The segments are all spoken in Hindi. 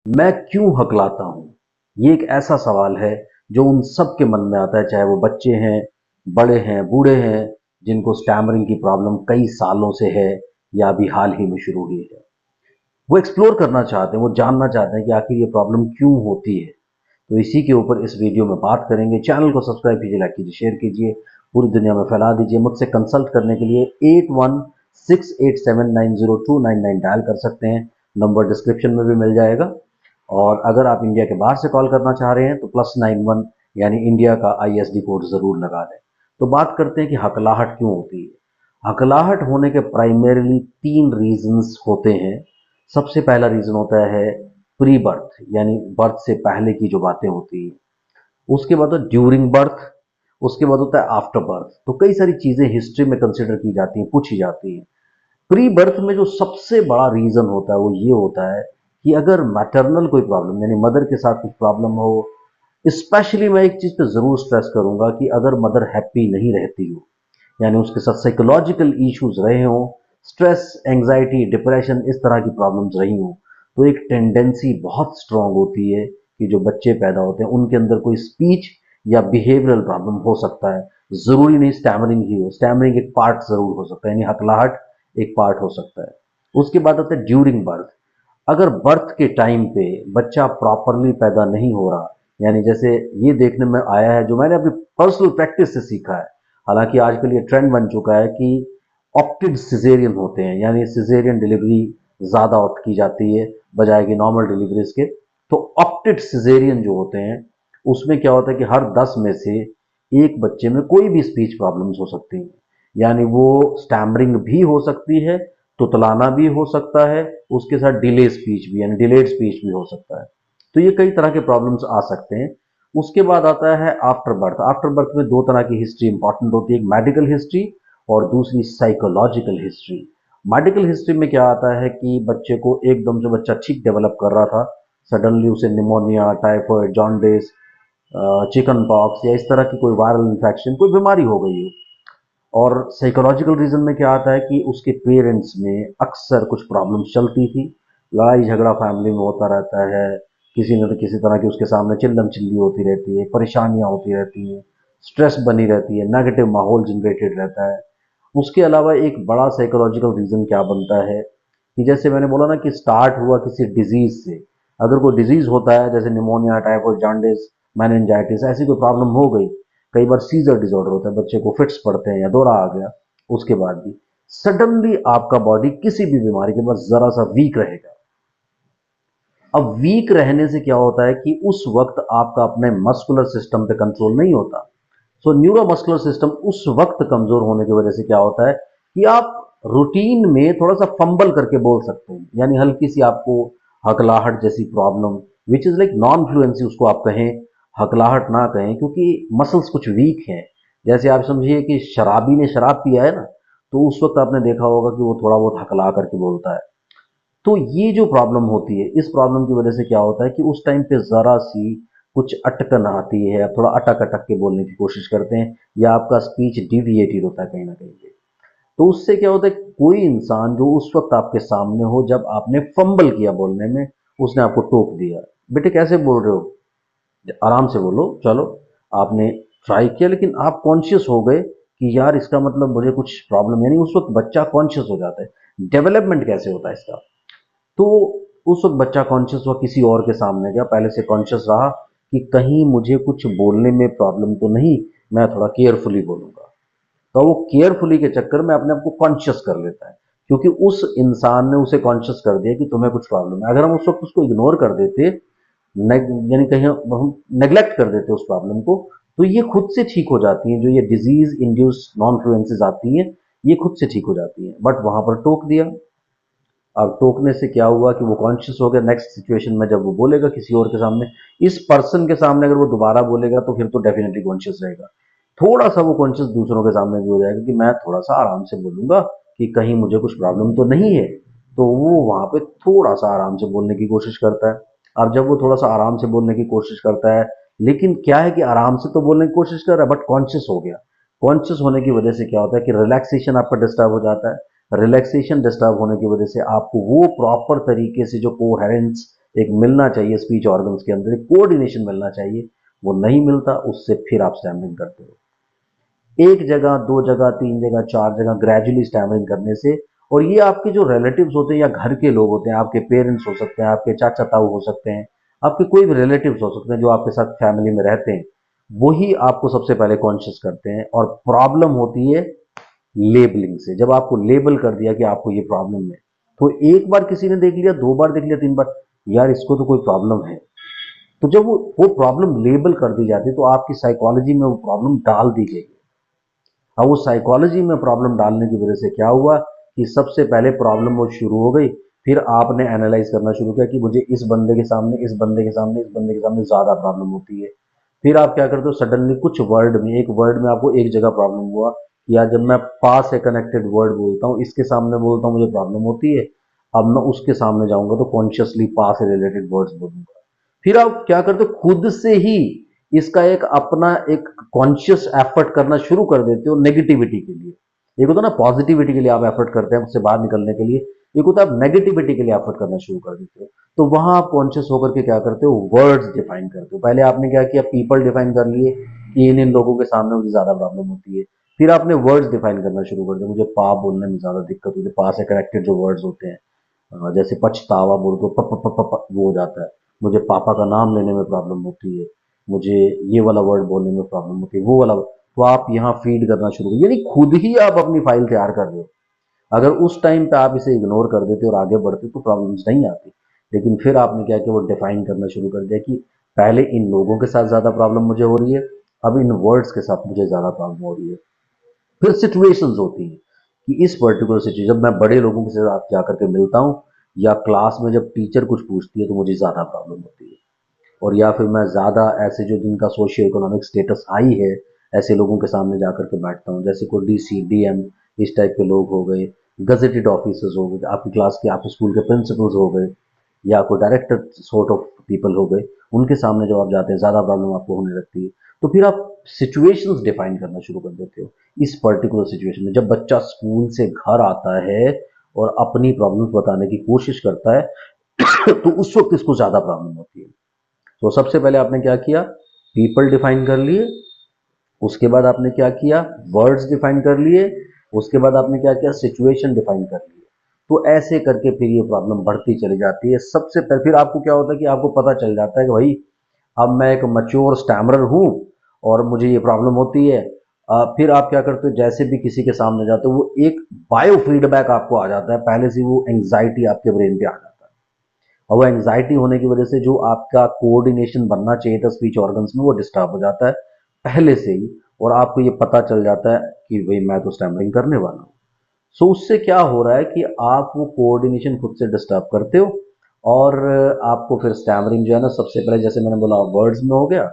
मैं क्यों हकलाता हूं? ये एक ऐसा सवाल है जो उन सब के मन में आता है, चाहे वो बच्चे हैं, बड़े हैं, बूढ़े हैं, जिनको स्टैमरिंग की प्रॉब्लम कई सालों से है या अभी हाल ही में शुरू हुई है। वो एक्सप्लोर करना चाहते हैं, वो जानना चाहते हैं कि आखिर ये प्रॉब्लम क्यों होती है। तो इसी के ऊपर इस वीडियो में बात करेंगे। चैनल को सब्सक्राइब कीजिए, लाइक कीजिए, शेयर कीजिए, पूरी दुनिया में फैला दीजिए। मुझसे कंसल्ट करने के लिए 8168790299 डायल कर सकते हैं। नंबर डिस्क्रिप्शन में भी मिल जाएगा। और अगर आप इंडिया के बाहर से कॉल करना चाह रहे हैं तो +91 यानी इंडिया का ISD कोड ज़रूर लगा दें। तो बात करते हैं कि हकलाहट क्यों होती है। हकलाहट होने के प्राइमरीली 3 रीजंस होते हैं। सबसे पहला रीजन होता है प्री बर्थ, यानी बर्थ से पहले की जो बातें होती हैं। उसके बाद होता है ड्यूरिंग बर्थ, उसके बाद होता है आफ्टर बर्थ। तो कई सारी चीजें हिस्ट्री में कंसिडर की जाती हैं, पूछी जाती हैं। प्री बर्थ में जो सबसे बड़ा रीजन होता है वो ये होता है कि अगर मैटरनल कोई प्रॉब्लम यानी मदर के साथ कुछ प्रॉब्लम हो। स्पेशली मैं एक चीज पे जरूर स्ट्रेस करूंगा कि अगर मदर हैप्पी नहीं रहती हो, यानी उसके साथ साइकोलॉजिकल इश्यूज रहे हों, स्ट्रेस, एंजाइटी, डिप्रेशन, इस तरह की प्रॉब्लम्स रही हों, तो एक टेंडेंसी बहुत स्ट्रांग होती है कि जो बच्चे पैदा होते हैं उनके अंदर कोई स्पीच या बिहेवियरल प्रॉब्लम हो सकता है। जरूरी नहीं स्टैमरिंग ही हो, स्टैमरिंग एक पार्ट जरूर हो सकता है, यानी हकलाहट एक पार्ट हो सकता है। उसके बाद आता है ड्यूरिंग बर्थ। अगर बर्थ के टाइम पे बच्चा प्रॉपरली पैदा नहीं हो रहा, यानी जैसे ये देखने में आया है, जो मैंने अपनी पर्सनल प्रैक्टिस से सीखा है, हालांकि आजकल ये ट्रेंड बन चुका है कि ऑप्टेड सिजेरियन होते हैं, यानी सिजेरियन डिलीवरी ज़्यादा ऑप्ट की जाती है बजाय कि नॉर्मल डिलीवरीज के। तो ऑप्टेड सिजेरियन जो होते हैं उसमें क्या होता है कि हर 10 में से एक बच्चे में कोई भी स्पीच प्रॉब्लम्स हो सकती हैं। यानी वो स्टैमरिंग भी हो सकती है, तुतलाना भी हो सकता है, उसके साथ डिले स्पीच भी यानी डिलेड स्पीच भी हो सकता है। तो ये कई तरह के प्रॉब्लम्स आ सकते हैं। उसके बाद आता है आफ्टर बर्थ। आफ्टर बर्थ में दो तरह की हिस्ट्री इंपॉर्टेंट होती है, एक मेडिकल हिस्ट्री और दूसरी साइकोलॉजिकल हिस्ट्री। मेडिकल हिस्ट्री में क्या आता है कि बच्चे को एकदम से बच्चा ठीक डेवलप कर रहा था, सडनली उसे pneumonia, typhoid, jaundice, chicken pox या इस तरह की कोई वायरल इन्फेक्शन, कोई बीमारी हो गई है। और साइकोलॉजिकल रीजन में क्या आता है कि उसके पेरेंट्स में अक्सर कुछ प्रॉब्लम्स चलती थी, लड़ाई झगड़ा फैमिली में होता रहता है, किसी न तो किसी तरह की उसके सामने चिल्लम चिल्ली होती रहती है, परेशानियां होती रहती हैं, स्ट्रेस बनी रहती है, नेगेटिव माहौल जनरेटेड रहता है। उसके अलावा एक बड़ा साइकोलॉजिकल रीजन क्या बनता है कि जैसे मैंने बोला ना कि स्टार्ट हुआ किसी डिजीज से। अगर कोई डिजीज होता है जैसे निमोनिया, टाइफॉइड, जॉन्डिस, मेनिंजाइटिस, ऐसी कोई प्रॉब्लम हो गई, कई बार सीजर डिसऑर्डर होता है, बच्चे को फिट्स पड़ते हैं या दौरा आ गया, उसके बाद भी सडनली आपका बॉडी किसी भी बीमारी के बाद जरा सा वीक रहेगा। अब वीक रहने से क्या होता है कि उस वक्त आपका अपने मस्कुलर सिस्टम पे कंट्रोल नहीं होता। सो न्यूरोमस्कुलर सिस्टम उस वक्त कमजोर होने की वजह से क्या होता है कि आप रूटीन में थोड़ा सा फंबल करके बोल सकते हैं, यानी हल्की सी आपको हकलाहट जैसी problem, which is like non fluency उसको आप कहें, हकलाहट ना कहें, क्योंकि मसल्स कुछ वीक हैं। जैसे आप समझिए कि शराबी ने शराब पिया है ना, तो उस वक्त आपने देखा होगा कि वो थोड़ा बहुत हकला करके बोलता है। तो ये जो प्रॉब्लम होती है, इस प्रॉब्लम की वजह से क्या होता है कि उस टाइम पे जरा सी कुछ अटकन आती है, आप थोड़ा अटक अटक के बोलने की कोशिश करते हैं, या आपका स्पीच डिविएटेड होता है कहीं ना कहीं पे। तो उससे क्या होता है, कोई इंसान जो उस वक्त आपके सामने हो, जब आपने फंबल किया बोलने में, उसने आपको टोक दिया, बेटे कैसे बोल रहे हो, आराम से बोलो, चलो। आपने ट्राई किया लेकिन आप कॉन्शियस हो गए कि यार इसका मतलब मुझे कुछ प्रॉब्लम, यानी उस वक्त बच्चा कॉन्शियस हो जाता है। डेवलपमेंट कैसे होता है इसका, तो उस वक्त बच्चा कॉन्शियस हुआ, किसी और के सामने गया, पहले से कॉन्शियस रहा कि कहीं मुझे कुछ बोलने में प्रॉब्लम तो नहीं, मैं थोड़ा केयरफुली बोलूंगा। तो वो केयरफुली के चक्कर में अपने आप को कॉन्शियस कर लेता है, क्योंकि उस इंसान ने उसे कॉन्शियस कर दिया कि तुम्हें कुछ प्रॉब्लम है। अगर हम उस वक्त उसको इग्नोर कर देते, यानी कहीं हम नेग्लेक्ट कर देते उस प्रॉब्लम को, तो ये खुद से ठीक हो जाती हैं। जो ये डिजीज इंड्यूस नॉन फ्लुएंसीज आती हैं, ये खुद से ठीक हो जाती हैं, बट वहां पर टोक दिया। अब टोकने से क्या हुआ कि वो कॉन्शियस हो गया, नेक्स्ट सिचुएशन में जब वो बोलेगा किसी और के सामने, इस पर्सन के सामने अगर वो दोबारा बोलेगा तो फिर तो डेफिनेटली कॉन्शियस रहेगा। थोड़ा सा वो कॉन्शियस दूसरों के सामने भी हो जाएगा कि मैं थोड़ा सा आराम से बोलूंगा कि कहीं मुझे कुछ प्रॉब्लम तो नहीं है। तो वो वहां पे थोड़ा सा आराम से बोलने की कोशिश करता है। अब जब वो थोड़ा सा आराम से बोलने की कोशिश करता है, लेकिन क्या है कि आराम से तो बोलने की कोशिश कर रहा है बट कॉन्शियस हो गया। कॉन्शियस होने की वजह से क्या होता है कि रिलैक्सेशन आपका डिस्टर्ब हो जाता है। रिलैक्सेशन डिस्टर्ब होने की वजह से आपको वो प्रॉपर तरीके से जो कोहेरेंस एक मिलना चाहिए स्पीच ऑर्गन्स के अंदर, एक कोऑर्डिनेशन मिलना चाहिए, वो नहीं मिलता, उससे फिर आप स्टैमरिंग करते हो। एक जगह, दो जगह, तीन जगह, चार जगह ग्रेजुअली स्टैमरिंग करने से, और ये आपके जो रिलेटिव्स होते हैं या घर के लोग होते हैं, आपके पेरेंट्स हो सकते हैं, आपके चाचा ताऊ हो सकते हैं, आपके कोई भी रिलेटिव्स हो सकते हैं जो आपके साथ फैमिली में रहते हैं, वही आपको सबसे पहले कॉन्शियस करते हैं। और प्रॉब्लम होती है लेबलिंग से। जब आपको लेबल कर दिया कि आपको ये प्रॉब्लम है, तो एक बार किसी ने देख लिया, दो बार देख लिया, तीन बार, यार इसको तो कोई प्रॉब्लम है, तो जब वो प्रॉब्लम लेबल कर दी जाती है तो आपकी साइकोलॉजी में वो प्रॉब्लम डाल दी गई। अब वो साइकोलॉजी में प्रॉब्लम डालने की वजह से क्या हुआ कि सबसे पहले प्रॉब्लम वो शुरू हो गई, फिर आपने एनालाइज करना शुरू किया कि मुझे इस बंदे के सामने, इस बंदे के सामने, इस बंदे के सामने ज्यादा प्रॉब्लम होती है। फिर आप क्या करते हो, सडनली कुछ वर्ड में, एक वर्ड में आपको एक जगह प्रॉब्लम हुआ कि यार जब मैं पा से कनेक्टेड वर्ड बोलता हूँ, इसके सामने बोलता हूँ, मुझे प्रॉब्लम होती है। अब मैं उसके सामने जाऊंगा तो कॉन्शियसली पा से रिलेटेड वर्ड्स बोलूंगा। फिर आप क्या करते हो, खुद से ही इसका एक अपना एक कॉन्शियस एफर्ट करना शुरू कर देते हो नेगेटिविटी के लिए। एक होता है ना पॉजिटिविटी के लिए आप एफर्ट करते हैं उससे बाहर निकलने के लिए, एक होता है आप नेगेटिविटी के लिए एफर्ट करना शुरू कर देते हो। तो वहां आप कॉन्शियस होकर के क्या करते हो, वर्ड्स डिफाइन करते हो। पहले आपने क्या किया, पीपल डिफाइन कर लिए कि इन इन लोगों के सामने मुझे ज्यादा प्रॉब्लम होती है। फिर आपने वर्ड्स डिफाइन करना शुरू कर दिया, मुझे पा बोलने में ज्यादा दिक्कत होती है, पा से कनेक्टेड जो वर्ड्स होते हैं, जैसे पछतावा बोल दो, प, प, प, प, प, वो हो जाता है। मुझे पापा का नाम लेने में प्रॉब्लम होती है, मुझे ये वाला वर्ड बोलने में प्रॉब्लम होती है, वो वाला। तो आप यहाँ फीड करना शुरू करिए, यानी खुद ही आप अपनी फाइल तैयार कर रहे हो। अगर उस टाइम पे आप इसे इग्नोर कर देते और आगे बढ़ते तो प्रॉब्लम्स नहीं आती। लेकिन फिर आपने क्या किया, वो डिफाइन करना शुरू कर दिया कि पहले इन लोगों के साथ ज्यादा प्रॉब्लम मुझे हो रही है, अब इन वर्ड्स के साथ मुझे ज्यादा प्रॉब्लम हो रही है। फिर सिचुएशंस होती हैं कि इस पर्टिकुलर सिचुएशन, जब मैं बड़े लोगों के साथ जाकर के मिलता हूँ, या क्लास में जब टीचर कुछ पूछती है तो मुझे ज्यादा प्रॉब्लम होती है। और या फिर मैं ज़्यादा ऐसे जो जिनका सोशियो इकोनॉमिक स्टेटस हाई है, ऐसे लोगों के सामने जाकर के बैठता हूँ, जैसे कोई डीसी, डीएम, इस टाइप के लोग हो गए, गजेटेड ऑफिसर्स हो गए, आपकी क्लास के, आपके स्कूल के प्रिंसिपल्स हो गए, या कोई डायरेक्टर सॉर्ट ऑफ पीपल हो गए, उनके सामने जब आप जाते हैं ज़्यादा प्रॉब्लम आपको होने लगती है। तो फिर आप सिचुएशंस डिफाइन करना शुरू कर देते हो। इस पर्टिकुलर सिचुएशन में जब बच्चा स्कूल से घर आता है और अपनी प्रॉब्लम्स बताने की कोशिश करता है तो उस वक्त इसको ज़्यादा प्रॉब्लम होती है। तो सबसे पहले आपने क्या किया, पीपल डिफाइन कर लिए, उसके बाद आपने क्या किया, वर्ड्स डिफाइन कर लिए, उसके बाद आपने क्या किया, सिचुएशन डिफाइन कर लिए। तो ऐसे करके फिर ये प्रॉब्लम बढ़ती चली जाती है। सबसे पहले फिर आपको क्या होता है कि आपको पता चल जाता है कि भाई अब मैं एक मैच्योर स्टैमरर हूं और मुझे ये प्रॉब्लम होती है। फिर आप क्या करते हो, जैसे भी किसी के सामने जाते हो, वो एक बायो फीडबैक आपको आ जाता है, पहले से वो एंग्जाइटी आपके ब्रेन पे आ जाता है। और वो एंग्जाइटी होने की वजह से जो आपका कोऑर्डिनेशन बनना चाहिए था स्पीच ऑर्गन्स में, वो डिस्टर्ब हो जाता है पहले से ही। और आपको ये पता चल जाता है कि भाई मैं तो स्टैमरिंग करने वाला हूँ। सो उससे क्या हो रहा है कि आप वो कोऑर्डिनेशन खुद से डिस्टर्ब करते हो, और आपको फिर स्टैमरिंग जो है ना, सबसे पहले जैसे मैंने बोला वर्ड्स में हो गया,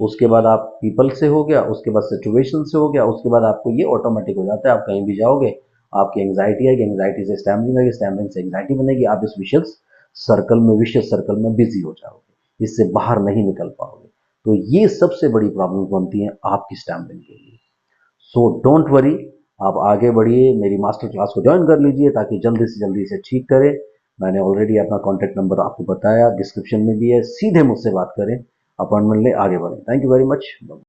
उसके बाद आप पीपल से हो गया, उसके बाद सिचुएशन से हो गया, उसके बाद आपको ये ऑटोमेटिक हो जाता है, आप कहीं भी जाओगे आपकी एंग्जाइटी आएगी, एंग्जाइटी से स्टैमरिंग आएगी, स्टैमरिंग से एंग्जाइटी बनेगी, आप इस विशेष सर्कल में बिजी हो जाओगे, इससे बाहर नहीं निकल पाओगे। तो ये सबसे बड़ी प्रॉब्लम बनती है आपकी स्टैमरिंग के लिए। सो डोंट वरी, आप आगे बढ़िए, मेरी मास्टर क्लास को ज्वाइन कर लीजिए ताकि जल्दी से जल्दी इसे ठीक करें। मैंने ऑलरेडी अपना कॉन्टैक्ट नंबर आपको बताया, डिस्क्रिप्शन में भी है, सीधे मुझसे बात करें, अपॉइंटमेंट ले, आगे बढ़ें। Thank you very much.